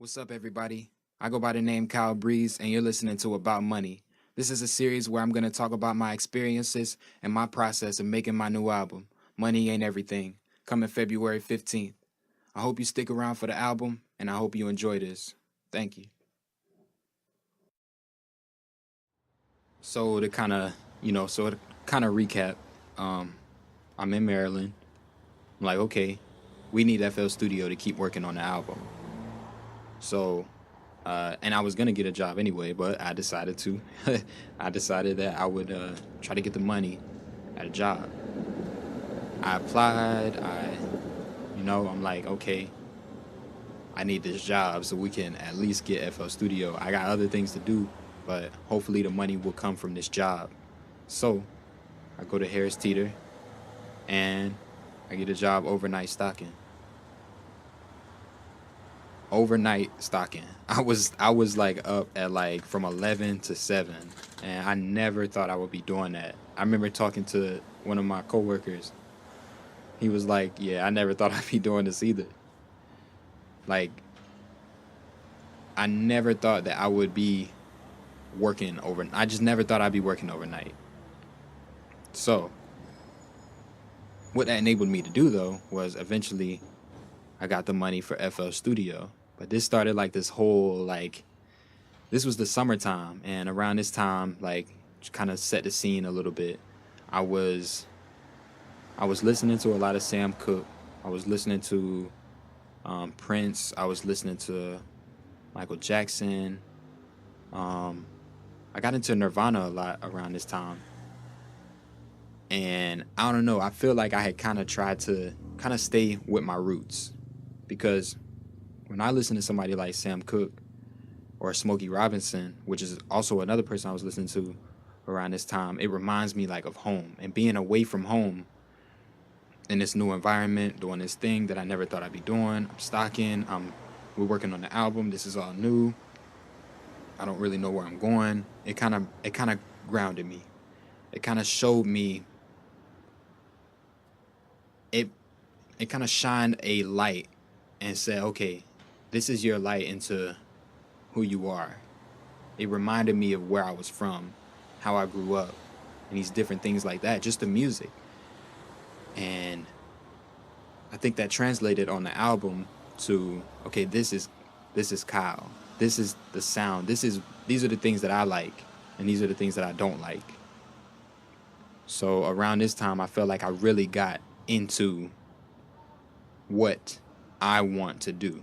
What's up, everybody? I go by the name Kyle Breeze, and you're listening to About Money. This is a series where I'm going to talk about my experiences and my process of making my new album, Money Ain't Everything, coming February 15th. I hope you stick around for the album, and I hope you enjoy this. Thank you. So to kind of, so to kind of recap, um, I'm in Maryland. I'm like, okay, we need FL Studio to keep working on the album. So and I was gonna get a job anyway, but I decided to. I decided that I would try to get the money at a job. I applied. I'm like, okay, I need this job so we can at least get FL Studio. I got other things to do, but hopefully the money will come from this job. So I go to Harris Teeter, and I get a job overnight stocking. I was like up at like from 11 to 7, and I never thought I would be doing that. I remember talking to one of my coworkers. He was like, "Yeah, I never thought I'd be doing this either." Like, I never thought that I would be working over. I just never thought I'd be working overnight. So, what that enabled me to do though was eventually I got the money for FL Studio. But this started like this whole like this was the summertime, and around this time, like, kind of set the scene a little bit. I was I was listening to a lot of Sam Cooke. I was listening to Prince. I was listening to Michael Jackson. Um, I got into Nirvana a lot around this time, and I don't know. I feel like I had kind of tried to kind of stay with my roots because when I listen to somebody like Sam Cooke or Smokey Robinson, which is also another person I was listening to around this time, it reminds me like of home and being away from home in this new environment, doing this thing that I never thought I'd be doing. I'm stocking. We're working on the album. This is all new. I don't really know where I'm going. It kind of grounded me. It kind of showed me it. It kind of shined a light and said, okay, this is your light into who you are. It reminded me of where I was from, how I grew up, and these different things like that, just the music. And I think that translated on the album to, okay, this is Kyle. This is the sound. These are the things that I like, and these are the things that I don't like. So around this time I felt like I really got into what I want to do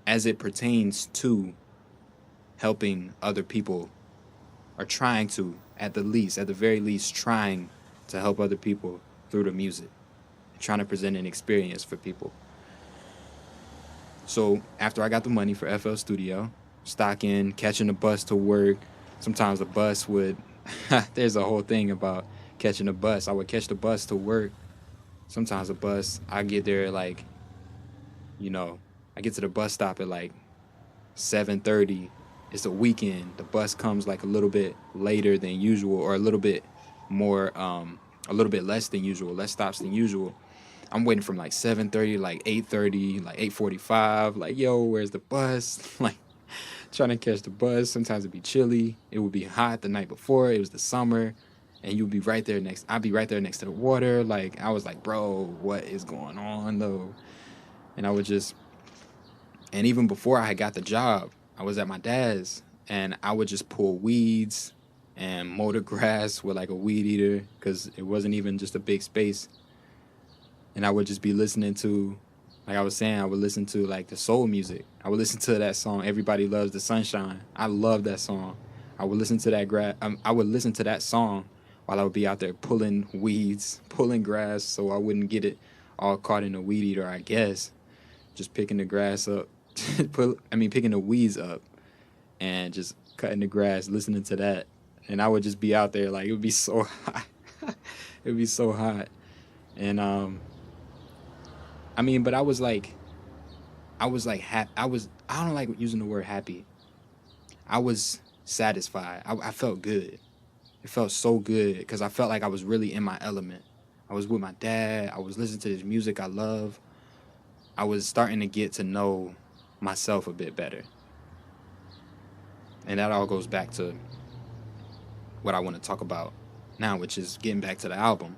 as it pertains to helping other people, or trying to, at the very least, trying to help other people through the music, trying to present an experience for people. So after I got the money for FL Studio, stocking, catching the bus to work, sometimes the bus would, there's a whole thing about catching the bus. I would catch the bus to work. Sometimes the bus, I get there like, you know, I get to the bus stop at like 7:30. It's a weekend. The bus comes like a little bit later than usual, or a little bit more, a little bit less than usual, less stops than usual. I'm waiting from like 7:30, like 8:30, like 8:45. Like, yo, where's the bus? Like, trying to catch the bus. Sometimes it'd be chilly. It would be hot the night before. It was the summer, and you'd be right there next. I'd be right there next to the water. Like, I was like, bro, what is going on though? And I would just, and even before I had got the job, I was at my dad's, and I would just pull weeds and mow the grass with like a weed eater because it wasn't even just a big space. And I would just be listening to, like I was saying, I would listen to like the soul music. I would listen to that song, "Everybody Loves the Sunshine." I love that song. I would listen to I would listen to that song while I would be out there pulling weeds, pulling grass, so I wouldn't get it all caught in a weed eater, I guess. Just picking the grass up, picking the weeds up, and just cutting the grass, listening to that. And I would just be out there like it would be so hot. It would be so hot. And but I don't like using the word happy. I was satisfied. I felt good. It felt so good because I felt like I was really in my element. I was with my dad. I was listening to this music I love. I was starting to get to know myself a bit better. And that all goes back to what I want to talk about now, which is getting back to the album.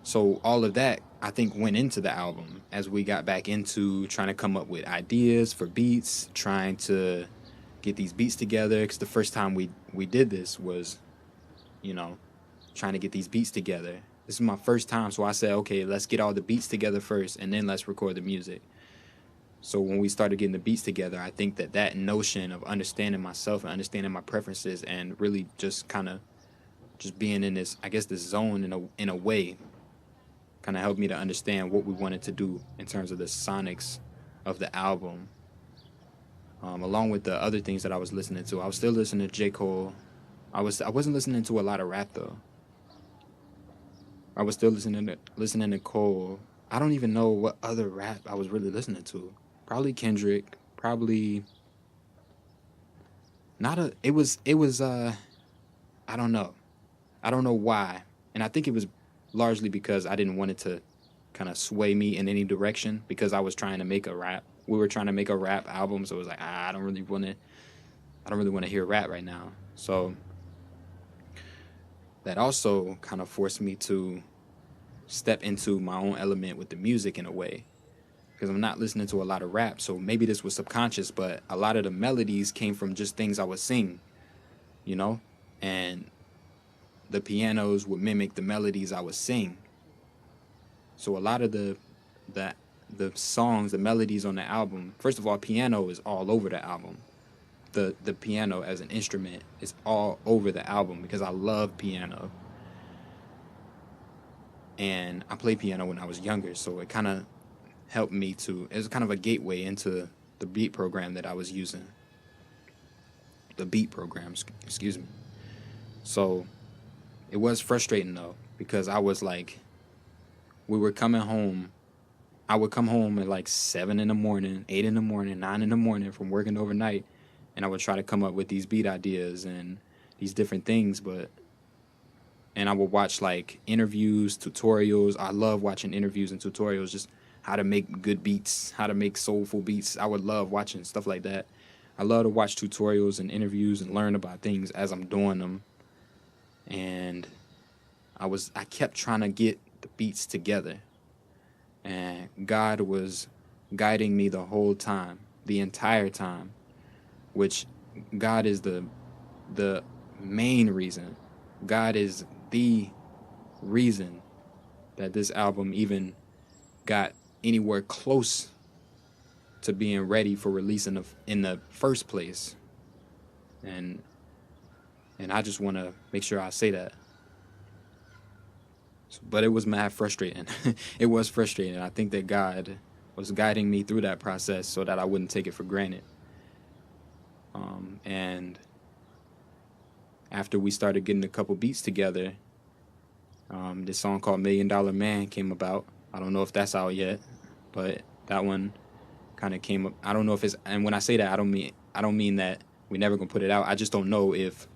So all of that I think went into the album as we got back into trying to come up with ideas for beats, trying to get these beats together. Because the first time we did this was, you know, trying to get these beats together. This is my first time, so I said, okay, let's get all the beats together first, and then let's record the music. So when we started getting the beats together, I think that that notion of understanding myself and understanding my preferences and really just kind of just being in this, I guess, this zone in a way, kind of helped me to understand what we wanted to do in terms of the sonics of the album. Along with the other things that I was listening to, I was still listening to J. Cole. I wasn't listening to a lot of rap though. I was still listening to Cole. I don't even know what other rap I was really listening to. Probably Kendrick. Probably not a. It was. I don't know. I don't know why, and I think it was largely because I didn't want it to kind of sway me in any direction because I was trying to make a rap. We were trying to make a rap album, so it was like I don't really want to. I don't really want to hear rap right now. So that also kind of forced me to step into my own element with the music in a way because I'm not listening to a lot of rap. So maybe this was subconscious, but a lot of the melodies came from just things I was singing, you know, and the pianos would mimic the melodies I was singing. So a lot of the the songs, the melodies on the album, first of all, piano is all over the album. The piano as an instrument is all over the album because I love piano. And I played piano when I was younger, so it kind of helped me to, it was kind of a gateway into the beat program that I was using. The beat programs, excuse me. So it was frustrating though, because I was like, we were coming home. I would come home at like 7 in the morning, 8 in the morning, 9 in the morning from working overnight, and I would try to come up with these beat ideas and these different things. And I would watch like interviews, tutorials. I love watching interviews and tutorials, just how to make good beats, how to make soulful beats. I would love watching stuff like that. I love to watch tutorials and interviews and learn about things as I'm doing them. And I kept trying to get the beats together. And God was guiding me the whole time, the entire time, which God is the main reason. God is the reason that this album even got anywhere close to being ready for release in the first place. And I just want to make sure I say that. But it was mad frustrating. It was frustrating. I think that God was guiding me through that process so that I wouldn't take it for granted. And after we started getting a couple beats together, this song called $1 Million Man came about. I don't know if that's out yet, but that one kind of came up. I don't know if it's, and when I say that, I don't mean that we never gonna put it out. I just don't know if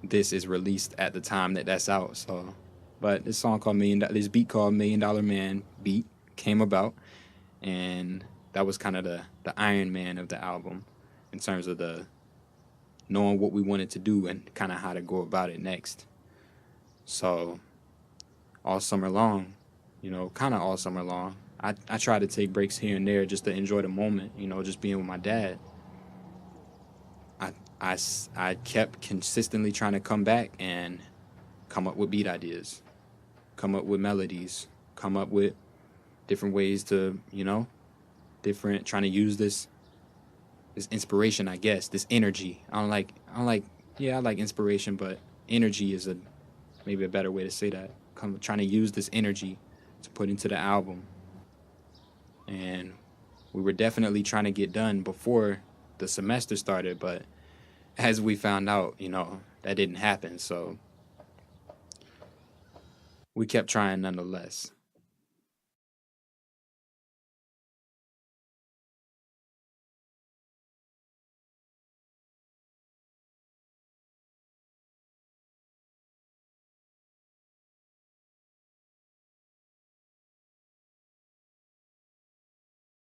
this is released at the time that that's out. So, but this song called this beat called $1 Million Man beat came about, and that was kind of the Iron Man of the album in terms of the knowing what we wanted to do and kind of how to go about it next. So all summer long, kind of all summer long, I try to take breaks here and there just to enjoy the moment, just being with my dad. I kept consistently trying to come back and come up with beat ideas, come up with melodies, come up with different ways to, trying to use this inspiration, I guess, this energy. I like inspiration, but energy is maybe a better way to say that. Trying to use this energy to put into the album. And we were definitely trying to get done before the semester started, but as we found out, that didn't happen. So we kept trying nonetheless.